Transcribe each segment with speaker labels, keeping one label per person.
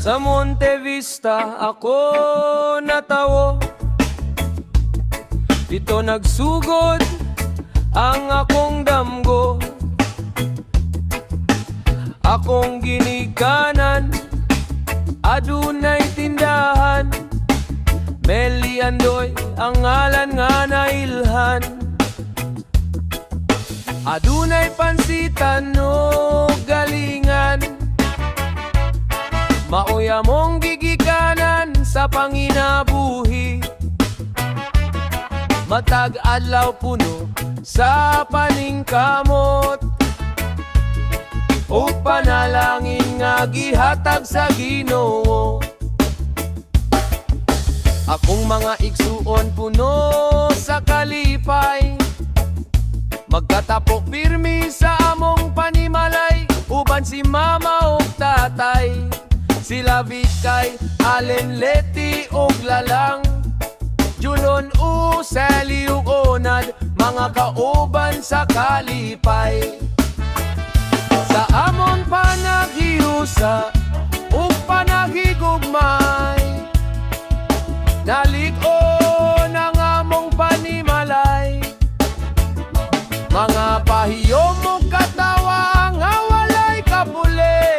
Speaker 1: Sa Monte Vista ako natawo, dito nagsugod ang akong damgo. Akong ginikanan, adunay tindahan, Meli Andoy ang ngalan nga nailhan. Adunay pansitan no galingan, mauya mong gigikanan sa panginabuhi. Matag adlaw puno sa paningkamot, o panalangin nga gihatag sa Ginoo. Akong mga igsuon puno sa kalipay, magkatapok pirmi sa among panimalay. Uban si mama o tatay, sila Vikay, Allen, Leti o Lalang, Julon o Sally ug Onad, mga kauban sa kalipay. Sa amon panaghiusa ug panaghigugmay, nalig-on ang among panimalay. Mga pahiyom mo katawa nga walay kapuli,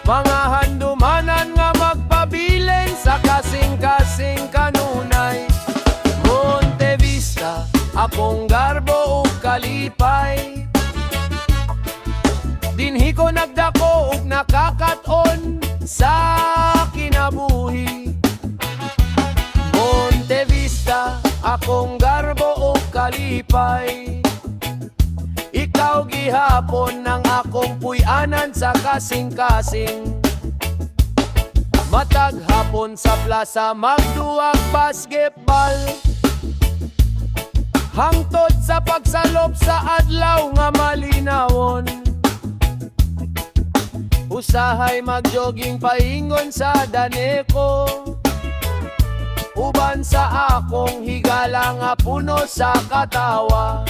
Speaker 1: mga handumanan nga magpabilin sa kasing-kasing kanunay. Monte Vista, akong garbo ug kalipay, dinhi ko nagdako ug nakakaton sa kinabuhi. Monte Vista, akong garbo ug kalipay, ikaw gihapon ng akong puy-anan sa kasing-kasing. Matag hapon sa plaza magduwag basketball, hangtod sa pagsalop sa adlaw nga malinawon. Usahay magjogging paingon sa daneko, uban sa akong higala nga puno sa katawa.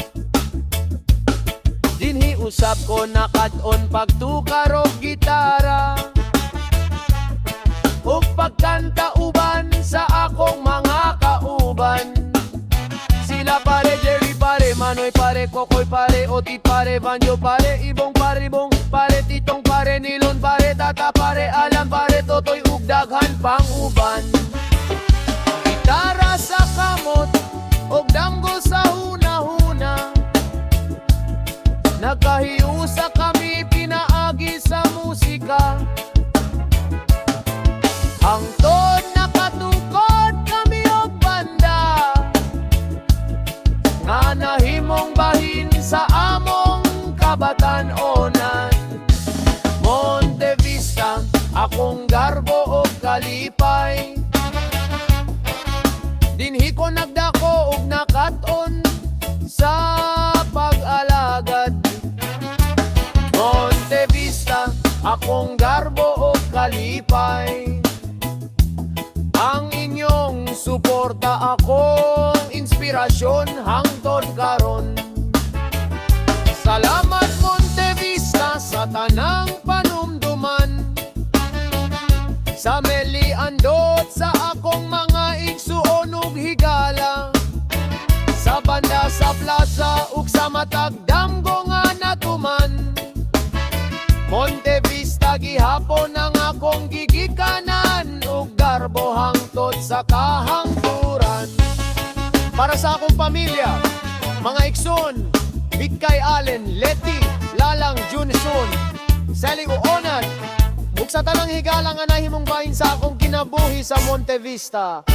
Speaker 1: Dinhi usap ko nakaton pagtukar og gitara, ug pagkanta uban sa akong mga kauban. Sila pare, Jerry pare, Manoy pare, Kokoy pare, Otit pare, Banjo pare, Ibong pare, Bong pare, Titong pare, Nilon pare, Tata pare, Alam pare, Totoy ug daghan pang uban. Gitara sa kamot og damgo sa huna-huna, nagkahiusa kami pinaagi sa musika. Hangtod nakatukod kami og banda, nga nahimong bahin sa among kabatan-onan. Monte Vista, akong garbo og kalipay, dinhi ko nagdako ug nakaton sa pag-alagad. Monte Vista, akong garbo ug kalipay, ang inyong suporta akong inspirasyon hangtod karon. Salamat Monte Vista sa tanang panumduman, sa Meli Andot sa akong mga igsuon ug higala, sa banda sa plaza ug sa matag damgo nga natuman. Monte Vista gihapon ang akong gigikanan ug garbo hangtod sa kahangturan. Para sa akong pamilya, mga igsoon, Vikay, Allen, Leti, Lalang, Junison, Sally ug Onad, ug sa tanang higala nga nahimong bahin sa akong kinabuhi sa Monte Vista.